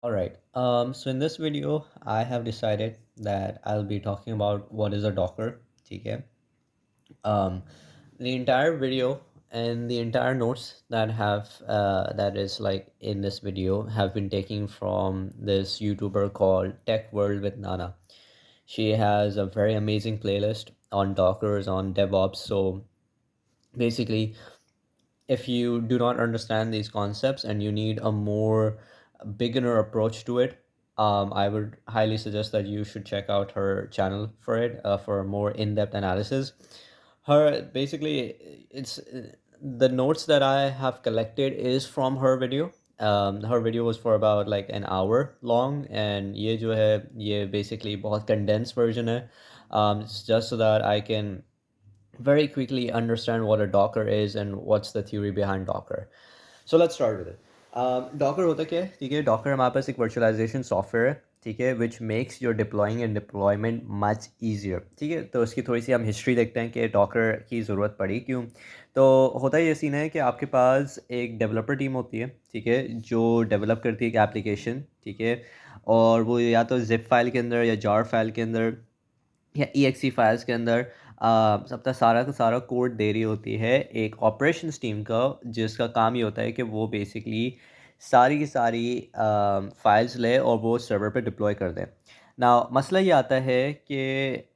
All right. So in this video, I have decided that I'll be talking about what is a Docker. Okay. Um, the entire video and the entire notes that is like in this video have been taken from this YouTuber called Tech World with Nana. She has a very amazing playlist on Dockers, on DevOps. So basically, if you do not understand these concepts and you need a more beginner approach to it, I would highly suggest that you should check out her channel for it, for a more in-depth analysis. Her basically, it's the notes that I have collected is from her video. Her video was for about like an hour long, and ये जो है ये basically बहुत condensed version है. It's just so that I can very quickly understand what a Docker is and what's the theory behind Docker. So let's start with it. Docker होता क्या है? ठीक है, Docker हमारे पास एक virtualization software है, ठीक है, which makes your deploying and deployment much easier. ठीक है, तो उसकी थोड़ी सी हम हिस्ट्री देखते हैं कि Docker की ज़रूरत पड़ी क्यों. तो होता ये सीन है कि आपके पास एक डेवलपर टीम होती है, ठीक है, जो डेवलप करती है एक एप्लीकेशन, ठीक है, और वो या तो जिप फाइल के अंदर या जार फाइल के अंदर या EXE फाइल्स के अंदर सबका सारा का सारा कोड दे रही होती है एक ऑपरेशंस टीम का, जिसका काम ये होता है कि वो बेसिकली सारी की सारी फाइल्स ले और वो सर्वर पे डिप्लॉय कर दे ना. मसला ये आता है कि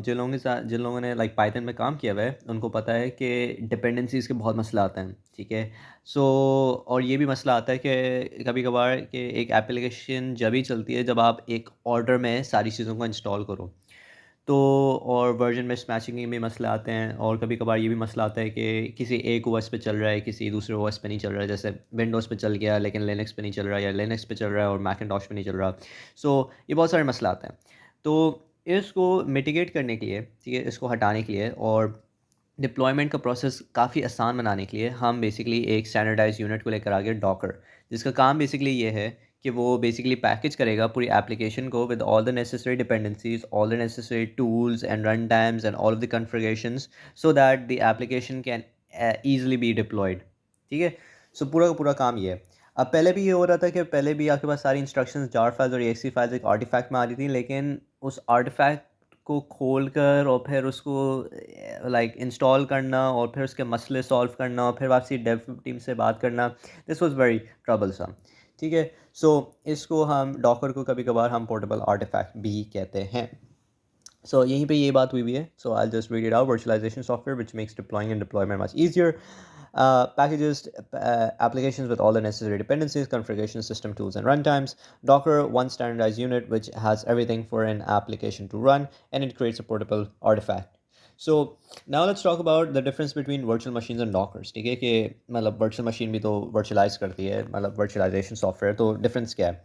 जिन लोगों ने लाइक पाइथन में काम किया हुआ है उनको पता है कि डिपेंडेंसीज के बहुत मसला आते हैं, ठीक है. सो और ये भी मसला आता है कि कभी कभार कि एक एप्लीकेशन जब ही चलती है जब आप एक ऑर्डर में सारी चीज़ों को इंस्टॉल करो. तो और वर्जन में मैचिंग में भी मसले आते हैं, और कभी कभार ये भी मसला आता है कि किसी एक ओएस पे चल रहा है, किसी दूसरे ओएस पे नहीं चल रहा है. जैसे विंडोज़ पे चल गया लेकिन लिनक्स पे नहीं चल रहा, या लिनक्स पे चल रहा है और मैकिन्टॉश पे नहीं चल रहा. सो ये बहुत सारे मसला आते हैं. तो इसको मिटिगेट करने के लिए, ठीक है, इसको हटाने के लिए और डिप्लॉयमेंट का प्रोसेस काफ़ी आसान बनाने के लिए हम बेसिकली एक स्टैंडर्डाइज यूनिट को लेकर आ गए, डॉकर, जिसका काम बेसिकली ये है कि वो बेसिकली पैकेज करेगा पूरी एप्लीकेशन को with all the necessary dependencies, all the necessary tools and run times and all of the configurations, so that the application can easily be deployed. ठीक है. सो पूरा का पूरा काम ये है. अब पहले भी ये हो रहा था कि पहले भी आपके पास सारी इंस्ट्रक्शंस जार फाइल्स और एक्सी फाइल्स एक आर्टिफैक्ट में आ रही थी, लेकिन उस आर्टिफैक्ट को खोल कर और फिर उसको लाइक इंस्टॉल करना और फिर उसके मसले सॉल्व करना और फिर वापसी डेव टीम से बात करना, दिस वाज वेरी ट्रबलसम. ठीक है. सो इसको हम डॉकर को कभी कभार हम पोर्टेबल आर्टिफैक्ट भी कहते हैं. सो यहीं पे ये बात हुई भी है. So I just read it out. Virtualization software which makes deploying and deployment much easier. Packages applications with all the necessary dependencies, configuration system tools, and runtimes. Docker, one standardized unit which has everything for an application to run, and it creates a portable artifact. So now let's talk about the difference between virtual machines and dockers. ठीक है कि मतलब virtual machine भी तो virtualize करती है, मतलब virtualization software, तो difference क्या है.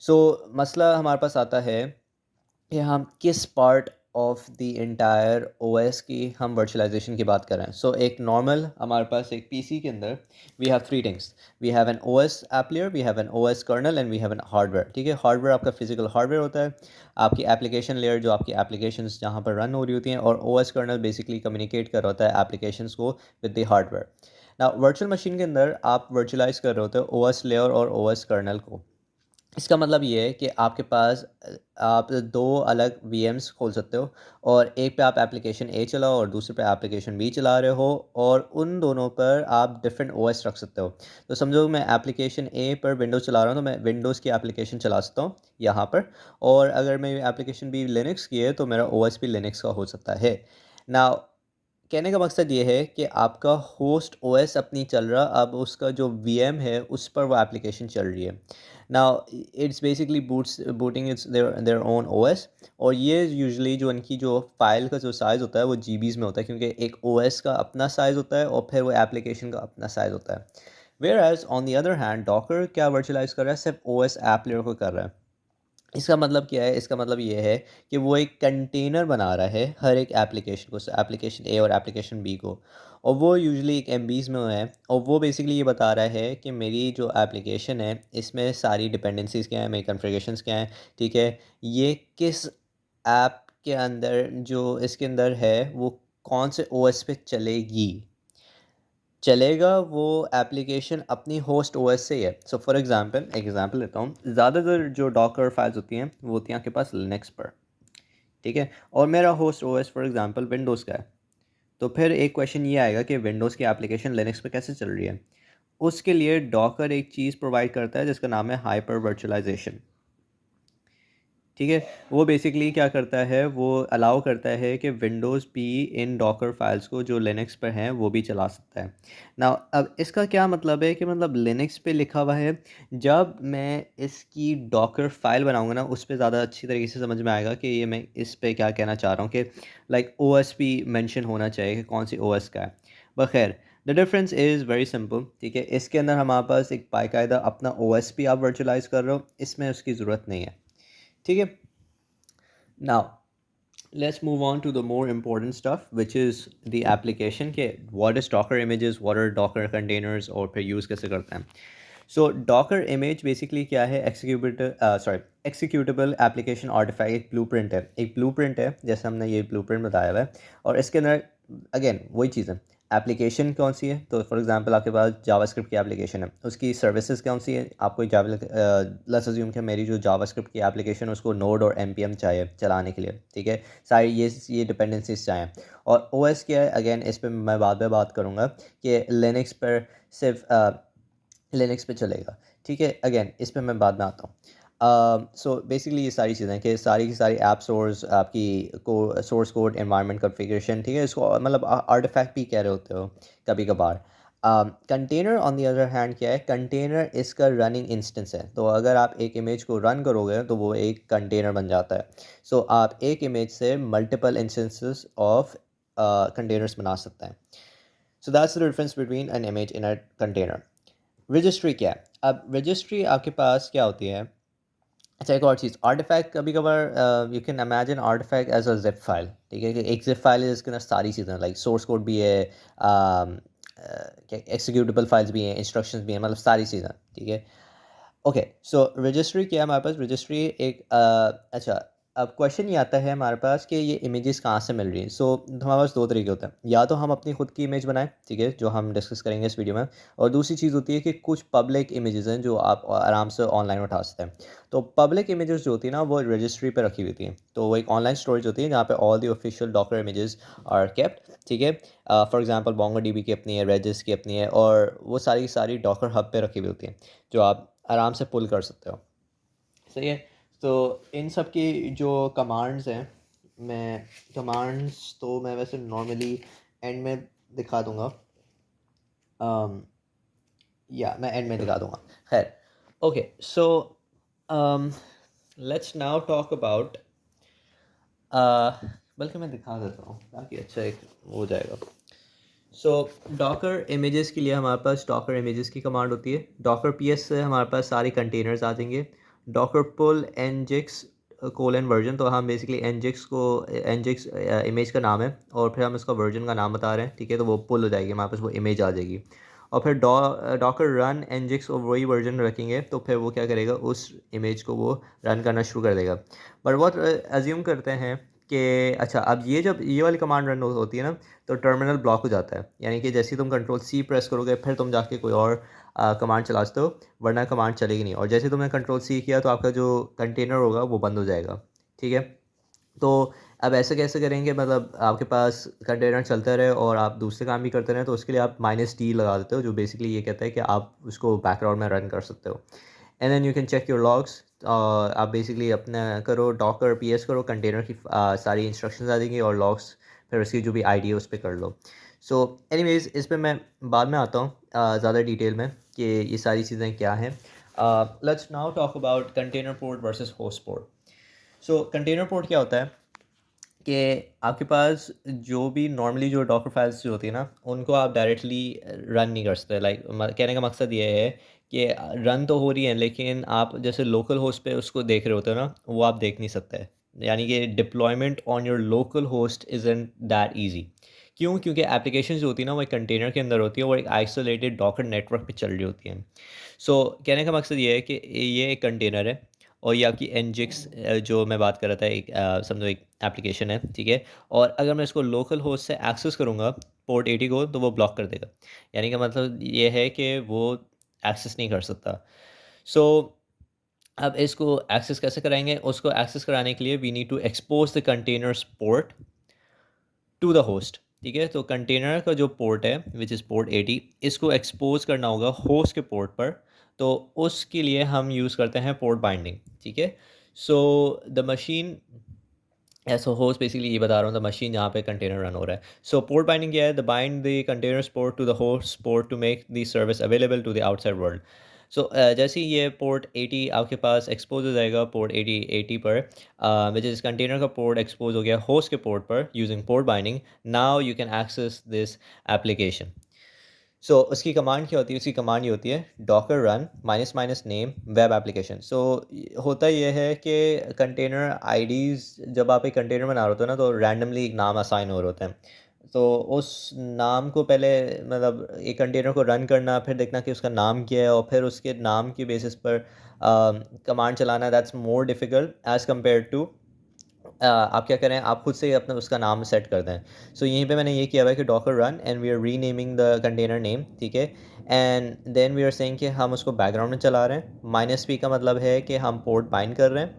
So मसला हमारे पास आता है कि हम किस part of the entire OS की हम वर्चुअलाइजेशन की बात कर रहे हैं. सो एक नॉर्मल हमारे पास एक पीसी के अंदर we have three things. We have an OS app layer, we have an OS kernel, and we have an hardware. ठीक है. हार्डवेयर आपका फिजिकल हार्डवेयर होता है, आपकी एप्लीकेशन लेयर जो आपकी एप्लीकेशंस जहाँ पर रन हो रही होती हैं, और ओएस कर्नल बेसिकली कम्युनिकेट कर रहा होता है एप्लीकेशंस को विद द हार्डवेयर. ना वर्चुअल मशीन के अंदर आप वर्चुअलाइज कर रहे होते हो ओएस लेयर और ओएस कर्नल को. इसका मतलब ये है कि आपके पास आप दो अलग वीएम्स खोल सकते हो, और एक पे आप एप्लीकेशन ए चलाओ और दूसरे पे एप्लीकेशन बी चला रहे हो, और उन दोनों पर आप डिफरेंट ओएस रख सकते हो. तो समझो मैं एप्लीकेशन ए पर विंडोज़ चला रहा हूँ, तो मैं विंडोज़ की एप्लीकेशन चला सकता हूँ यहाँ पर, और अगर मेरी एप्लीकेशन भी लिनक्स की है तो मेरा ओएस भी लिनक्स का हो सकता है ना. कहने का मकसद ये है कि आपका होस्ट ओएस अपनी चल रहा, अब उसका जो वीएम है उस पर वो एप्लीकेशन चल रही है. Now it's basically booting it's their own OS, और ये यूजुअली जो इनकी जो फाइल का जो साइज़ होता है वो जीबीज़ में होता है, क्योंकि एक ओएस का अपना साइज़ होता है और फिर वो एप्लीकेशन का अपना साइज़ होता है. Whereas on the other hand Docker क्या वर्चुअलाइज कर रहा है, सिर्फ ओएस ऐप लेयर को कर रहा है. इसका मतलब क्या है? इसका मतलब ये है कि वो एक कंटेनर बना रहा है हर एक एप्लीकेशन को, एप्लीकेशन ए और एप्लीकेशन बी को, और वो यूजुअली एक एमबीज़ में है, और वो बेसिकली ये बता रहा है कि मेरी जो एप्लीकेशन है इसमें सारी डिपेंडेंसीज़ क्या हैं, मेरी कॉन्फ़िगरेशंस क्या हैं, ठीक है, ये किस ऐप के अंदर जो इसके अंदर है वो कौन से ओएस पे चलेगी. चलेगा वो एप्लीकेशन अपनी होस्ट ओएस से ही है। सो फॉर एग्जांपल एक एग्जांपल लेता हूँ, ज़्यादातर जो डॉकर फाइल्स होती हैं वो होती हैं आपके पास लिनक्स पर, ठीक है, और मेरा host OS for example Windows का है। तो फिर एक क्वेश्चन ये आएगा कि विंडोज़ की एप्लीकेशन लिनक्स पे कैसे चल रही है। उसके लिए डॉकर एक चीज़ प्रोवाइड करता है जिसका नाम है हाइपर वर्चुअलाइजेशन, ठीक है। वो बेसिकली क्या करता है, वो अलाउ करता है कि विंडोज़ भी इन डॉकर फाइल्स को जो लिनक्स पर हैं वो भी चला सकता है ना। अब इसका क्या मतलब है कि मतलब लिनक्स पे लिखा हुआ है, जब मैं इसकी डॉकर फाइल बनाऊंगा ना उस पर ज़्यादा अच्छी तरीके से समझ में आएगा कि ये मैं इस पे क्या कहना चाह रहा हूँ कि लाइक ओएस भी मेंशन होना चाहिए कि कौन सी ओएस का है। बखैर the difference is very simple, ठीक है। इसके अंदर हमारे पास एक बाकायदा अपना ओएस भी आप वर्चुअलाइज कर रहे हो, इसमें उसकी ज़रूरत नहीं है, ठीक है। Now, let's move on to the more important stuff, which is the application के what is Docker images, what are Docker containers और फिर use कैसे करते हैं। So Docker image basically क्या है, executable application artifact, एक blueprint है, जैसे हमने ये blueprint बताया हुआ है। और इसके अंदर अगेन वही चीज़ है, एप्लीकेशन कौन सी है, तो फॉर एग्जांपल आपके पास जावास्क्रिप्ट की एप्लीकेशन है, उसकी सर्विसेज कौन सी है, आपको जावा लेट्स अज्यूम कि मेरी जो जावास्क्रिप्ट की एप्लीकेशन है उसको नोड और npm चाहिए चलाने के लिए, ठीक है, सारी ये डिपेंडेंसीज चाहिए। और ओएस क्या है, अगेन इस पर मैं बाद में बात करूँगा कि लिनक्स पर सिर्फ लिनक्स पे चलेगा, ठीक है। अगेन इस पे मैं बाद में आता हूँ। सो बेसिकली ये सारी चीज़ें कि सारी की सारी ऐप सोर्स आपकी को सोर्स कोड एनवायरनमेंट कॉन्फ़िगरेशन, ठीक है, इसको मतलब आर्टिफैक्ट भी कह रहे होते हो कभी कभार। Container on the other hand क्या है, कंटेनर इसका रनिंग इंस्टेंस है। तो अगर आप एक इमेज को रन करोगे तो वो एक कंटेनर बन जाता है। सो आप एक इमेज से मल्टीपल इंस्टेंसेस ऑफ कंटेनर्स बना सकते हैं। So that's the difference between an image in a container. Registry क्या है, अब रजिस्ट्री आपके पास क्या होती है। अच्छा एक और चीज़, आर्टिफैक्ट कभी कभार you can imagine artifact as a zip file, ठीक है, कि एक जिप फाइल है जिसके अंदर सारी चीज़ें लाइक सोर्स कोड भी है, एक्सिक्यूटेबल फाइल्स भी हैं, इंस्ट्रक्शंस भी हैं, मतलब सारी चीज़ें, ठीक है। ओके, सो रजिस्ट्री क्या है हमारे पास, रजिस्ट्री एक अच्छा, अब क्वेश्चन ये आता है हमारे पास कि ये इमेजेस कहाँ से मिल रही हैं। सो हमारे पास दो तरीके होते हैं, या तो हम अपनी खुद की इमेज बनाएं, ठीक है, जो हम डिस्कस करेंगे इस वीडियो में। और दूसरी चीज़ होती है कि कुछ पब्लिक इमेजेस हैं जो आप आराम से ऑनलाइन उठा सकते हैं। तो पब्लिक इमेजेस जो होती है ना वो रजिस्ट्री पे रखी हुई होती हैं, तो वो एक ऑनलाइन स्टोरेज होती है जहाँ पे all the official Docker images are kept, ठीक है। फॉर एग्जांपल मोंगो डीबी की अपनी है, रेजिस की अपनी है, और वो सारी की सारी डॉकर हब पे रखी हुई होती हैं जो आप आराम से पुल कर सकते हो, सही है। तो इन सब की जो कमांड्स हैं, मैं कमांड्स तो मैं वैसे नॉर्मली एंड में दिखा दूंगा, या मैं एंड में दिखा दूंगा, खैर। Okay, so let's now talk about, बल्कि मैं दिखा देता हूँ ताकि अच्छा एक हो जाएगा। सो डॉकर इमेजेस के लिए हमारे पास डॉकर इमेजेस की कमांड होती है, डॉकर पीएस से हमारे पास सारी कंटेनर्स आ जाएंगे। डॉकर पुल nginx कोलन वर्जन, तो हम बेसिकली nginx को nginx इमेज का नाम है और फिर हम इसका वर्जन का नाम बता रहे हैं, ठीक है, तो वो पुल हो जाएगी हमारे पास, वो इमेज आ जाएगी। और फिर डॉकर रन nginx और वही वर्जन रखेंगे तो फिर वो क्या करेगा, उस इमेज को वो रन करना शुरू कर देगा। बट वो अज्यूम करते हैं कि अच्छा, अब ये जब ये वाली कमांड रन होती है ना तो टर्मिनल ब्लॉक हो जाता है, यानी कि जैसे ही तुम कंट्रोल सी प्रेस करोगे फिर तुम जाके कोई और कमांड चला सकते हो, वरना कमांड चलेगी नहीं। और जैसे ही तुमने कंट्रोल सी किया तो आपका जो कंटेनर होगा वो बंद हो जाएगा, ठीक है। तो अब ऐसे कैसे करेंगे, मतलब आपके पास कंटेनर चलता रहे और आप दूसरे काम भी करते रहें, तो उसके लिए आप -d लगा देते हो, जो बेसिकली ये कहता है कि आप उसको बैकग्राउंड में रन कर सकते हो। And then you can check your logs. आप बेसिकली अपना करो डॉकर पीएस करो, कंटेनर की सारी इंस्ट्रक्शंस आ जाएंगी और लॉग्स, फिर उसकी जो भी आईडी है उस पर कर लो। सो एनीवेज इस पे मैं बाद में आता हूँ ज़्यादा डिटेल में कि ये सारी चीज़ें क्या हैं। Let's now talk about container port versus host port. So container port क्या होता है कि आपके पास जो भी नॉर्मली जो डॉकर फाइल्स जो होती है ना उनको आप डायरेक्टली रन नहीं कर सकते। लाइक कहने का मकसद ये है कि रन तो हो रही है लेकिन आप जैसे लोकल होस्ट पे उसको देख रहे होते हो ना, वो आप देख नहीं सकते। यानी कि deployment on your local host isn't that easy. क्यों? क्योंकि एप्लीकेशन जो होती है ना वो एक कंटेनर के अंदर होती है और एक आइसोलेटेड डॉकर नेटवर्क पे चल रही होती हैं। सो कहने का मकसद ये है कि ये एक कंटेनर है और ये आपकी nginx जो मैं बात कर रहा था, एक समझो एक एप्लीकेशन है, ठीक है। और अगर मैं इसको लोकल होस्ट से एक्सेस करूँगा पोर्ट 80 को तो वो ब्लॉक कर देगा। यानी कि मतलब ये है कि वो एक्सेस नहीं कर सकता। सो अब इसको एक्सेस कैसे कराएंगे? उसको एक्सेस कराने के लिए we need to expose the containers port to the host. ठीक है, तो कंटेनर का जो पोर्ट है विच इज़ पोर्ट 80, इसको एक्सपोज करना होगा होस्ट के पोर्ट पर। तो उसके लिए हम यूज़ करते हैं पोर्ट बाइंडिंग। ठीक है, so the machine so host basically ये बता रहा हूँ, द मशीन जहाँ पे कंटेनर रन हो रहा है। सो पोर्ट बाइंडिंग क्या है? The bind the containers port to the host port to make the service available to the outside world. So जैसे ही ये पोर्ट 80 आपके पास एक्सपोज हो जाएगा पोर्ट 80 पर, विच इज़ कंटेनर का पोर्ट एक्सपोज हो गया होस्ट के पोर्ट पर using port binding. Now you can access this application. So उसकी कमांड क्या होती है? उसकी कमांड ये होती है docker run minus minus name web application. So होता ये है कि कंटेनर आईडीज़, जब आप एक कंटेनर बना रहे होते हो ना, तो रैंडमली एक नाम असाइन हो रहे होते हैं। तो उस नाम को पहले मतलब एक कंटेनर को रन करना, फिर देखना कि उसका नाम क्या है, और फिर उसके नाम के बेसिस पर कमांड चलाना, that's more difficult as compare to आप क्या करें, आप खुद से ही अपना उसका नाम सेट कर दें। सो यहीं पे मैंने ये किया हुआ है कि Docker run and we are renaming the container name. ठीक है, and then we are saying कि हम उसको बैकग्राउंड में चला रहे हैं। माइनस पी का मतलब है कि हम पोर्ट बाइंड कर रहे हैं।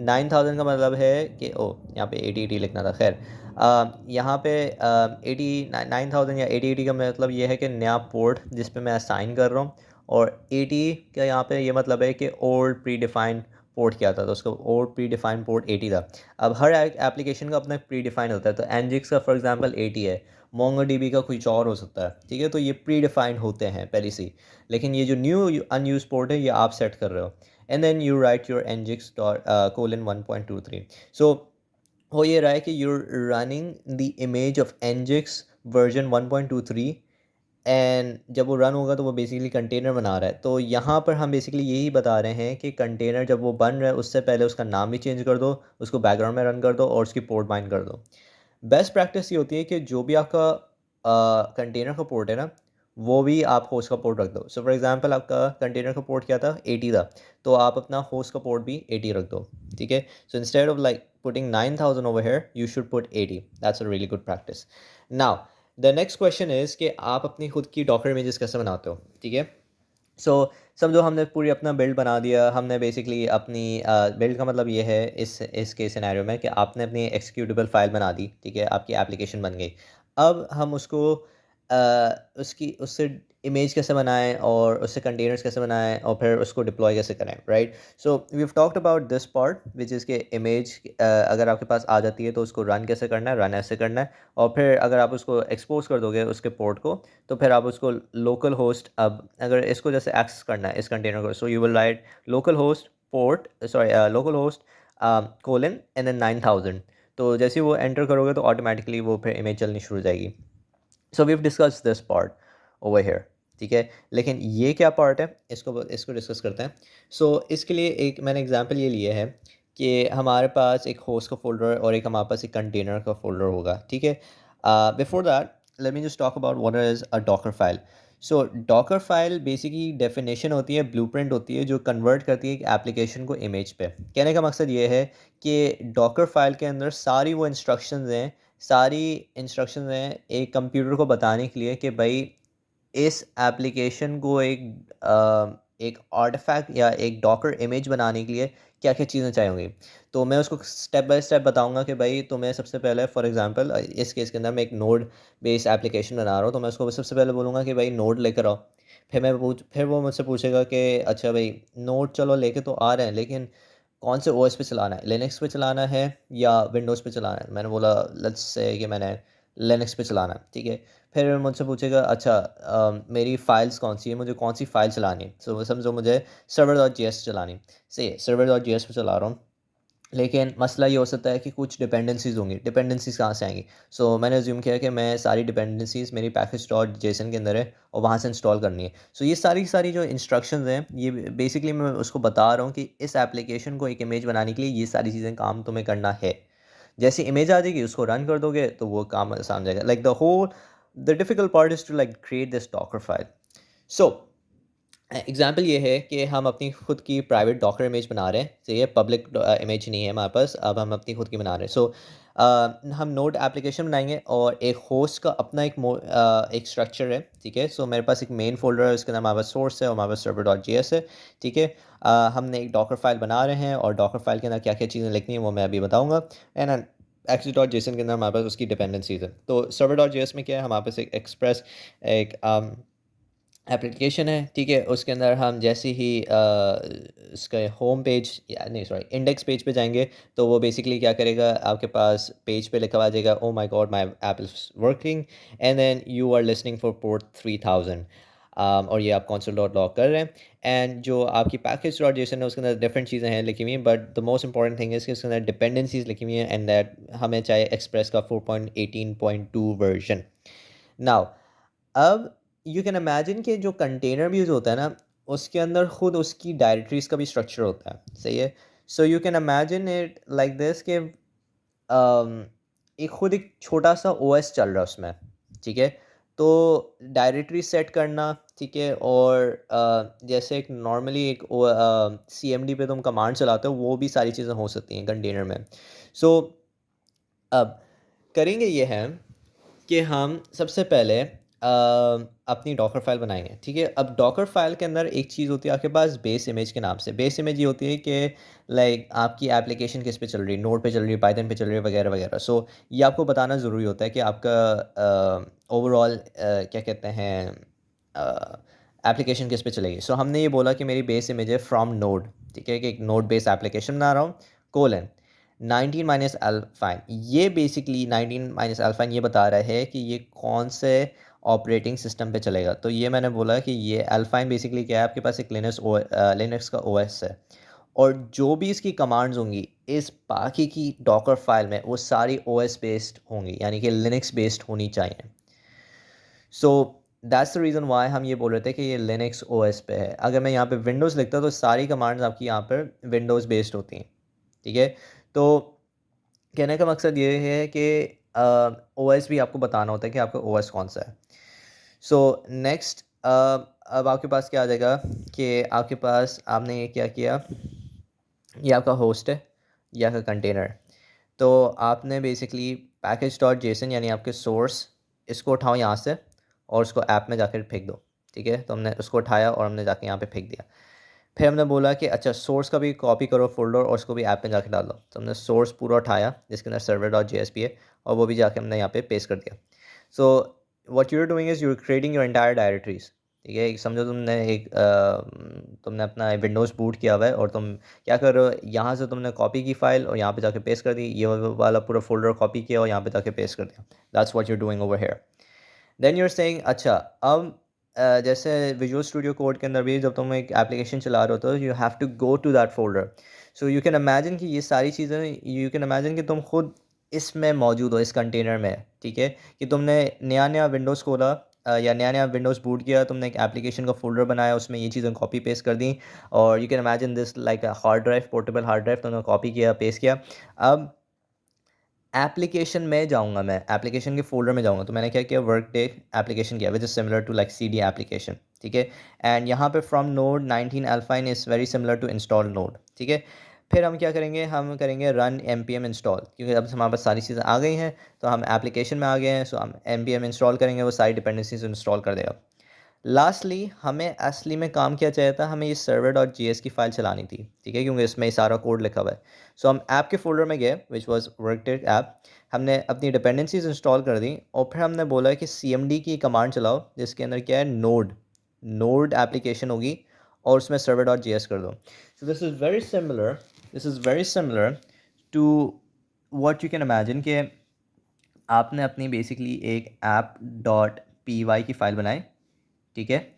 9000 का मतलब है कि यहाँ पे 8080 लिखना था, खैर यहाँ पे 9000 या 8080 का मतलब ये है कि नया पोर्ट जिस पे मैं असाइन कर रहा हूँ, और 80 का यहाँ पे ये मतलब है कि ओल्ड प्री डिफाइंड पोर्ट क्या था, तो उसका ओल्ड प्री डिफाइंड पोर्ट 80 था। अब हर एप्लीकेशन का अपना प्री डिफाइंड होता है, तो एनजिक्स का फॉर एग्जांपल 80 है, मोंगोडीबी का कुछ और हो सकता है। ठीक है, तो ये प्री डिफाइंड होते हैं पहले से ही। लेकिन ये जो न्यू अनयूज पोर्ट है ये आप सेट कर रहे हो, and then you write your nginx colon 1.23। So हो ये रहा है कि you're running the image of nginx version 1.23, and जब वो रन होगा तो वो बेसिकली कंटेनर बना रहा है। तो यहाँ पर हम बेसिकली यही बता रहे हैं कि कंटेनर जब वो बन रहा है उससे पहले उसका नाम भी चेंज कर दो, उसको बैकग्राउंड में रन कर दो और उसकी पोर्ट बाइंड कर दो। बेस्ट प्रैक्टिस ये होती है कि जो भी आपका कंटेनर का पोर्ट है ना, वो भी आप होस्ट का पोर्ट रख दो। सो फॉर एग्जांपल आपका कंटेनर का पोर्ट क्या था? 80 था, तो आप अपना होस्ट का पोर्ट भी 80 रख दो। ठीक है, सो instead of like putting 9000 over here you should put 80। That's a really good practice. Now the next question is कि आप अपनी खुद की डॉकर इमेजेस कैसे बनाते हो? ठीक है, सो समझो हमने पूरी अपना बिल्ड बना दिया। हमने बेसिकली अपनी बिल्ड का मतलब ये है इसके सिनेरियो में कि आपने अपनी एक्सिक्यूटेबल फाइल बना दी। ठीक है, आपकी एप्लीकेशन बन गई। अब हम उसको उसकी उससे इमेज कैसे बनाएं और उससे कंटेनर्स कैसे बनाएं और फिर उसको डिप्लॉय कैसे करें, right? So we have talked about this part which is के इमेज अगर आपके पास आ जाती है तो उसको रन कैसे करना है, रन ऐसे करना है। और फिर अगर आप उसको एक्सपोज कर दोगे उसके पोर्ट को, तो फिर आप उसको लोकल होस्ट, अब अगर इसको जैसे एक्सेस करना है इस कंटेनर को, so you will write local host port, sorry local host colon and then 9000। तो जैसे ही वो एंटर करोगे तो ऑटोमेटिकली वो फिर इमेज चलनी शुरू हो जाएगी। So we have discuss this part over here. ठीक है, लेकिन ये क्या पार्ट है, इसको इसको डिस्कस करते हैं। सो इसके लिए एक मैंने एग्जांपल ये लिया है कि हमारे पास एक होस्ट का फोल्डर और एक हमारे पास एक कंटेनर का फोल्डर होगा। ठीक है, before that let me just talk about what is a Docker file. So Docker file basically definition होती है, ब्लूप्रिंट होती है जो कन्वर्ट करती है एक एप्लीकेशन को इमेज पे। कहने का मकसद ये है कि डॉकर फाइल के अंदर सारी वो इंस्ट्रक्शंस हैं, सारी इंस्ट्रक्शंस हैं एक कंप्यूटर को बताने के लिए कि भाई इस एप्लीकेशन को एक आर्टिफैक्ट या एक डॉकर इमेज बनाने के लिए क्या क्या चीज़ें चाहिए होंगी। तो मैं उसको स्टेप बाय स्टेप बताऊंगा कि भाई तुम्हें सबसे पहले फॉर एग्जांपल इस केस के अंदर मैं एक नोड बेस्ड एप्लीकेशन बना रहा हूँ, तो मैं उसको सबसे पहले बोलूँगा कि भाई नोड लेकर आओ। फिर वो मुझसे पूछेगा कि अच्छा भाई नोड चलो लेके तो आ रहे हैं, लेकिन कौन से ओएस पे चलाना है, लिनक्स पे चलाना है या विंडोज़ पे चलाना है? मैंने बोला लेट्स से कि मैंने लिनक्स पे चलाना है। ठीक है, फिर मुझसे पूछेगा अच्छा मेरी फ़ाइल्स कौन सी है, मुझे कौन सी फ़ाइल चलानी है। सो समझो मुझे सर्वर डॉट जी एस चलानी, सही सर्वर डॉट जी एस पे चला रहा हूँ, लेकिन मसला ये हो सकता है कि कुछ डिपेंडेंसीज़ होंगी। डिपेंडेंसीज़ कहाँ से आएँगी? सो मैंने अज़्यूम किया कि मैं सारी डिपेंडेंसीज़ मेरी पैकेज डॉट जेसन के अंदर है और वहाँ से इंस्टॉल करनी है। सो ये सारी की सारी जो इंस्ट्रक्शंस हैं ये बेसिकली मैं उसको बता रहा हूँ कि इस एप्लीकेशन को एक इमेज बनाने के लिए ये सारी चीज़ें काम तुम्हें करना है। जैसे इमेज आ जाएगी उसको रन कर दोगे तो वो काम आसान हो जाएगा। Like the difficult part is to like create this Docker file. So example ये है कि हम अपनी खुद की प्राइवेट डॉकर इमेज बना रहे हैं, तो ये पब्लिक इमेज नहीं है हमारे पास, अब हम अपनी खुद की बना रहे हैं। सो हम नोड एप्लीकेशन बनाएंगे और एक होस्ट का अपना एक स्ट्रक्चर है, ठीक है। सो मेरे पास एक मेन फोल्डर है, उसके अंदर हमारे पास सोर्स है और हमारे पास सर्वर डॉट जी एस है, ठीक है। हमने एक डॉकर फाइल बना रहे हैं और डॉकर फाइल के अंदर क्या क्या चीज़ें लिखनी है वो मैं अभी बताऊँगा। एंड एक्सेस डॉट जेसन के अंदर हमारे पास उसकी डिपेंडेंसीज है। तो सर्वर डॉट जी एस में क्या है, हमारे पास एक एक्सप्रेस एक एप्लीकेशन है, ठीक है। उसके अंदर हम जैसे ही इसका होम पेज या नहीं सॉरी इंडेक्स पेज पे जाएंगे, तो वो बेसिकली क्या करेगा, आपके पास पेज पे लिखा आ जाएगा, oh my God my app is working and then you are listening for port 3000। और ये आप console डॉट लॉग कर रहे हैं। एंड जो आपकी पैकेज डॉट जेसन है उसके अंदर डिफरेंट चीज़ें हैं लिखी हुई हैं, but the most important thing is कि उसके अंदर डिपेंडेंसीज लिखी हुई हैं, एंड दैट हमें चाहिए एक्सप्रेस का 4.18.2 वर्जन। नाउ अब यू कैन इमेजिन कि जो कंटेनर व्यूज होता है ना, उसके अंदर खुद उसकी डायरेक्टरीज का भी स्ट्रक्चर होता है, सही है। सो you can imagine it like this कि एक खुद एक छोटा सा ओएस चल रहा है उसमें, ठीक है। तो डायरेक्टरी सेट करना, ठीक है, और जैसे एक नॉर्मली एक सी एम डी पे तुम कमांड चलाते हो, वो भी सारी चीज़ें हो सकती हैं कंटेनर में। सो अब करेंगे ये है कि हम सबसे पहले अपनी डॉकर फाइल बनाएंगे, ठीक है। अब डॉकर फाइल के अंदर एक चीज़ होती है आपके पास बेस इमेज के नाम से। बेस इमेज ये होती है कि लाइक आपकी एप्लीकेशन किस पे चल रही है, नोड पे चल रही है, पाइथन पे चल रही है, वगैरह वगैरह। सो ये आपको बताना ज़रूरी होता है कि आपका ओवरऑल क्या कहते हैं एप्लीकेशन किस पे चलेगी। सो हमने ये बोला कि मेरी बेस इमेज है फ्रॉम नोड, ठीक है, कि एक नोड बेस एप्लीकेशन बना रहा हूँ, कोलन 19 माइनस अल्फाइन। ये बेसिकली 19 माइनस अल्फाइन ये बता रहा है कि ये कौन से ऑपरेटिंग सिस्टम पे चलेगा। तो ये मैंने बोला कि ये अल्फाइन बेसिकली क्या है, आपके पास एक लिनक्स का ओएस है, और जो भी इसकी कमांड्स होंगी इस बाकी की डॉकर फाइल में वो सारी ओएस बेस्ड होंगी, यानी कि लिनक्स बेस्ड होनी चाहिए। So that's the reason why हम ये बोल रहे थे कि ये लिनक्स ओएस पे है। अगर मैं यहाँ पे विंडोज़ लिखता तो सारी कमांड्स आपकी यहाँ पर विंडोज़ बेस्ड होती हैं, ठीक है। तो कहने का मकसद ये है कि ओएस भी आपको बताना होता है कि आपका ओएस कौन सा है। सो नेक्स्ट अब आपके पास क्या आ जाएगा कि आपके पास आपने ये क्या किया, ये आपका होस्ट है, ये आपका कंटेनर। तो आपने बेसिकली पैकेज डॉट जेसन यानी आपके सोर्स, इसको उठाओ यहाँ से और उसको ऐप में जाकर फेंक दो, ठीक है। तो हमने उसको उठाया और हमने जाके यहाँ पे फेंक दिया। फिर हमने बोला कि अच्छा सोर्स का भी कॉपी करो फोल्डर और उसको भी ऐप में जाके डाल दो। तो हमने सोर्स पूरा उठाया जिसके अंदर server dot J S P है, और वो भी जाके हमने यहाँ पे पेस्ट कर दिया। So what you are doing is you are creating your entire directories, ठीक है। समझो तुमने तुमने अपना विंडोज़ बूट किया हुआ है और तुम क्या कर रहे हो, यहाँ से तुमने कॉपी की फाइल और यहाँ पे जाके पेस्ट कर दी, ये वाला पूरा फोल्डर कॉपी किया और यहाँ पे जाके पेस्ट कर दिया। That's what you are doing over here. Then you are saying अच्छा अब जैसे विजुअल स्टूडियो कोड के अंदर भी जब तुम एक एप्लीकेशन चला रहे हो तो you have to go to that folder. So you can imagine कि ये सारी चीज़ें, यू कैन इमेजिन कि तुम खुद इसमें मौजूद हो, इस कंटेनर में, ठीक है। कि तुमने नया नया विंडोज़ खोला या नया नया विंडोज़ बूट किया, तुमने एक एप्लीकेशन का फोल्डर बनाया, उसमें ये चीज़ें कॉपी पेस्ट कर दी, और you can imagine this like a hard drive, portable hard drive, तुमने कॉपी किया पेस्ट किया। अब एप्लीकेशन में जाऊँगा, मैं एप्लीकेशन के फ़ोल्डर में जाऊँगा, तो मैंने क्या किया, वर्कडे एप्लीकेशन किया which is similar to like CD application, ठीक है। एंड यहाँ पे from node 19 alpine is very similar to install node, ठीक है। फिर हम क्या करेंगे, हम करेंगे रन npm इंस्टॉल, क्योंकि अब हमारे पास सारी चीज़ें आ गई हैं, तो हम एप्लीकेशन में आ गए हैं। सो हम npm इंस्टॉल करेंगे, वो सारी डिपेंडेंसीज इंस्टॉल कर देगा। लास्टली हमें असली में काम क्या चाहिए था, हमें ये सर्वर डॉट जी एस की फ़ाइल चलानी थी, ठीक है, क्योंकि इसमें ये सारा कोड लिखा हुआ है। सो हम ऐप के फोल्डर में गए विच वॉज वर्कटेक ऐप, हमने अपनी डिपेंडेंसीज इंस्टॉल कर दी, और फिर हमने बोला कि सी एम डी की कमांड चलाओ जिसके अंदर क्या है, नोड नोड एप्लीकेशन होगी, और उसमें सर्वर डॉट जी एस कर दो। So this is very similar to what you can imagine कि आपने अपनी बेसिकली एक ऐप डॉट पी वाई की फ़ाइल बनाई, ठीक है।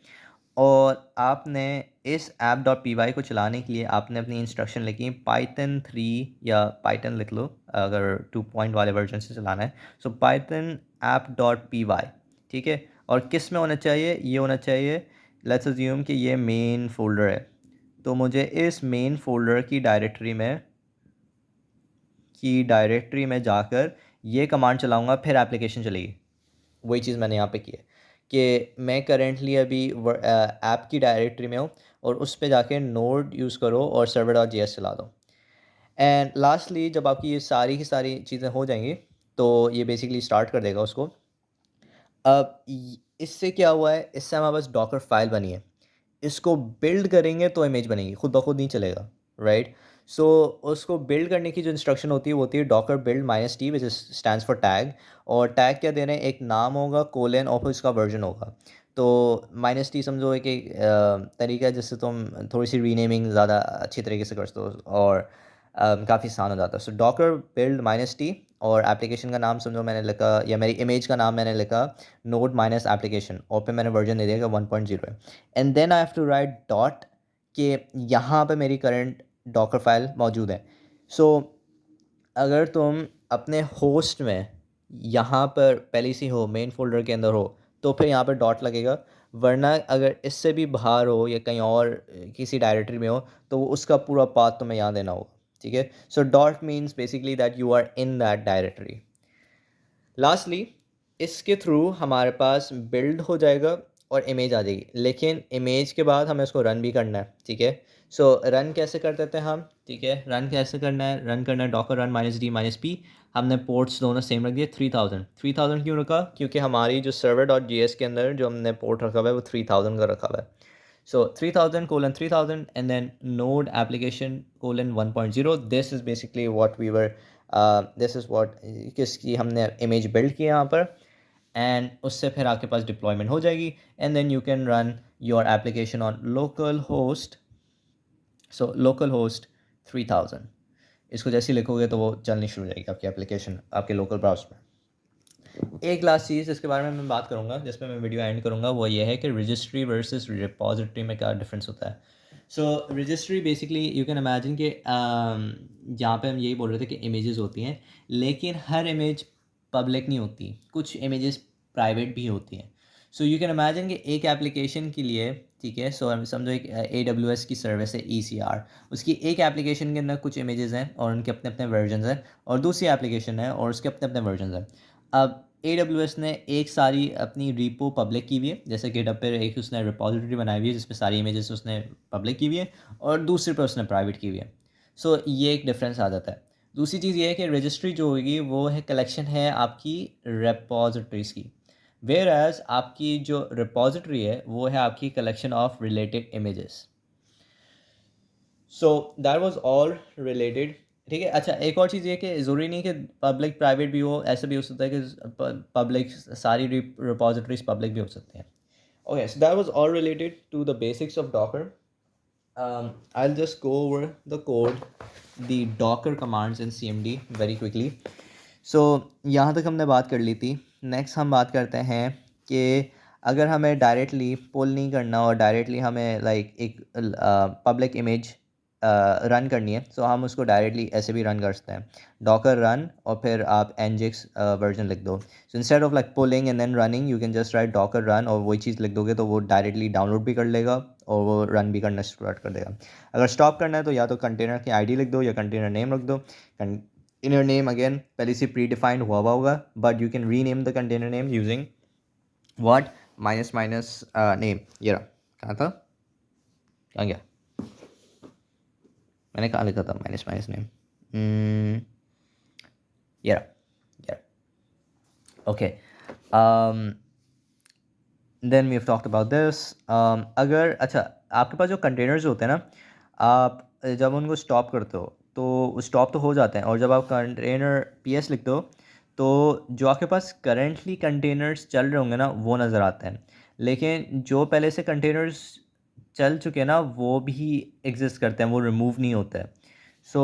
और आपने इस ऐप डॉट पी वाई को चलाने के लिए आपने अपनी इंस्ट्रक्शन लिखी पाइथन 3, या पाइथन लिख लो अगर 2 पॉइंट वाले वर्जन से चलाना है। So Python app dot P Y, ठीक है। और किस में होना चाहिए, ये होना चाहिए, लेट्स अज्यूम कि ये मेन फोल्डर है, तो मुझे इस मेन फोल्डर की डायरेक्टरी में जाकर ये कमांड चलाऊंगा, फिर एप्लीकेशन चलेगी। वही चीज़ मैंने यहाँ पे की है कि मैं करेंटली अभी ऐप की डायरेक्टरी में हूँ और उस पे जाके नोड यूज़ करो और server.js चला दो। एंड लास्टली जब आपकी ये सारी की सारी चीज़ें हो जाएंगी तो ये बेसिकली स्टार्ट कर देगा उसको। अब इससे क्या हुआ है, इससे हमारे पास डॉकर फाइल बनी है। इसको बिल्ड करेंगे तो इमेज बनेगी, खुद ब खुद नहीं चलेगा, राइट? सो उसको बिल्ड करने की जो इंस्ट्रक्शन होती है वो होती है Docker build minus T, which stands for tag. और टैग क्या दे रहे हैं, एक नाम होगा कोलन और फिर उसका वर्जन होगा। तो माइनस टी समझो एक तरीका है जिससे तुम थोड़ी सी रीनेमिंग ज़्यादा अच्छी तरीके से कर सकते हो और काफ़ी आसान हो जाता है। सो डॉकर बिल्ड माइनस टी और एप्लीकेशन का नाम समझो मैंने लिखा, या मेरी इमेज का नाम मैंने लिखा नोड माइनस एप्लीकेशन, और फिर मैंने वर्जन दे दिया 1.0 है। And then I have to write dot कि यहाँ पे मेरी करंट डॉकर फाइल मौजूद है। सो अगर तुम अपने होस्ट में यहाँ पर पहले से हो, मेन फोल्डर के अंदर हो, तो फिर यहाँ पर डॉट लगेगा। वरना अगर इससे भी बाहर हो या कहीं और किसी डायरेक्टरी में हो तो वो उसका पूरा पाथ तुम्हें यहाँ देना होगा, ठीक है? So dot means basically that you are in that directory. Lastly इसके थ्रू हमारे पास बिल्ड हो जाएगा और इमेज आ जाएगी, लेकिन इमेज के बाद हमें उसको रन भी करना है, ठीक है? सो रन कैसे कर देते हैं हम, ठीक है? रन कैसे करना है, रन करना है docker run minus D minus P. हमने पोर्ट्स दोनों सेम रख दिए, 3000 क्यों रखा? क्योंकि हमारी जो server.js के अंदर जो हमने पोर्ट रखा हुआ है वो 3000 का रखा हुआ है। So 3000 colon 3000 and then node application colon 1.0. This is basically what we were this is what किसकी हमने इमेज बिल्ड की यहाँ पर, एंड उससे फिर आपके पास डिप्लॉयमेंट हो जाएगी and then you can run your application on local host. So local host 3000, इसको जैसे ही लिखोगे तो वो चलनी शुरू हो जाएगी आपकी एप्लीकेशन आपके लोकल ब्राउज़र में। एक लास्ट चीज़ जिसके बारे में मैं बात करूँगा, जिस पे मैं वीडियो एंड करूँगा, वो ये है कि रजिस्ट्री वर्सेस रिपॉजिटरी में क्या डिफरेंस होता है। So registry basically you can imagine कि जहाँ पे हम यही बोल रहे थे कि इमेजेस होती हैं, लेकिन हर इमेज पब्लिक नहीं होती, कुछ इमेजेस प्राइवेट भी होती हैं। सो यू कैन इमेजिन कि एक एप्लीकेशन के लिए, ठीक है, सो हम समझो एक AWS की सर्विस है ECR, उसकी एक एप्लीकेशन के अंदर कुछ इमेजेस हैं और उनके अपने अपने वर्जन हैं, और दूसरी एप्लीकेशन है और उसके अपने अपने वर्जन हैं। अब AWS ने एक सारी अपनी रीपो पब्लिक की हुई है, जैसे गिटहब पे एक उसने रिपॉजिटरी बनाई हुई है जिसमें सारी इमेजेस उसने पब्लिक की हुई है, और दूसरे पर उसने प्राइवेट की हुई है। सो ये एक डिफरेंस आ जाता है। दूसरी चीज़ ये है कि रजिस्ट्री जो होगी वो है कलेक्शन है आपकी रिपॉजिटरीज़ की, वेयर एज आपकी जो रिपॉजिटरी है वो है आपकी collection of related images. So that was all related, ठीक है? अच्छा, एक और चीज़ ये कि ज़रूरी नहीं कि पब्लिक प्राइवेट भी हो, ऐसा भी हो सकता है कि पब्लिक सारी रिपोजिटरीज पब्लिक भी हो सकते हैं। Okay, so that was all related to the basics of Docker. I'll just go over the code, the docker commands in CMD very quickly. सो यहाँ तक हमने बात कर ली थी। नेक्स्ट हम बात करते हैं कि अगर हमें डायरेक्टली पुल नहीं करना और डायरेक्टली हमें लाइक एक पब्लिक इमेज रन करनी है, सो हम उसको डायरेक्टली ऐसे भी रन कर सकते हैं, डॉकर रन और फिर आप nginx वर्जन लिख दो। So instead of like pulling and then running you can just write Docker run, और वही चीज़ लिख दोगे तो वो डायरेक्टली डाउनलोड भी कर लेगा और वो रन भी करना स्टार्ट कर देगा। अगर स्टॉप करना है तो या तो कंटेनर की आईडी लिख दो या कंटेनर नेम रख दो। Container name again पहले से predefined हुआ होगा, but you can rename the container name using what, minus minus name। ये रहा, कहाँ था, कहाँ गया, मैंने कहाँ लिखा था माइनस माइनस नेम, ये रहा, ये रहा। Okay, then we have talked about this. अगर अच्छा, आपके पास जो कंटेनर्स होते हैं ना, आप जब उनको स्टॉप करते हो तो स्टॉप तो हो जाते हैं, और जब आप कंटेनर PS लिखते हो तो जो आपके पास करेंटली कंटेनर्स चल रहे होंगे ना वो नज़र आते हैं, लेकिन जो पहले से कंटेनर्स चल चुके हैं ना वो भी एग्जिस्ट करते हैं, वो रिमूव नहीं होते हैं। सो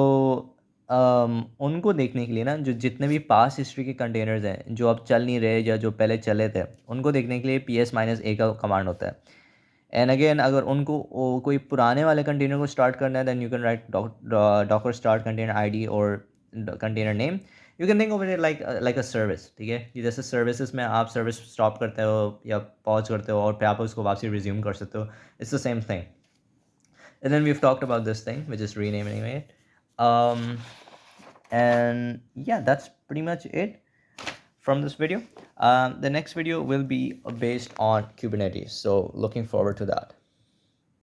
उनको देखने के लिए ना, जो जितने भी पास हिस्ट्री के कंटेनर्स हैं जो अब चल नहीं रहे या जो पहले चले थे, उनको देखने के लिए PS-A का कमांड होता है। एंड अगेन अगर उनको कोई पुराने वाले कंटेनर को स्टार्ट करना है, then you can write docker start container ID और container name. You can think of it like a service, ठीक है? कि जैसे सर्विसेज में आप सर्विस स्टॉप करते हो या पॉज करते हो और फिर आप उसको वापसी रिज्यूम कर सकते हो, it's the same thing. And then we've talked about this thing, which is renaming it. And yeah, that's pretty much it from this video. The next video will be based on Kubernetes, so looking forward to that.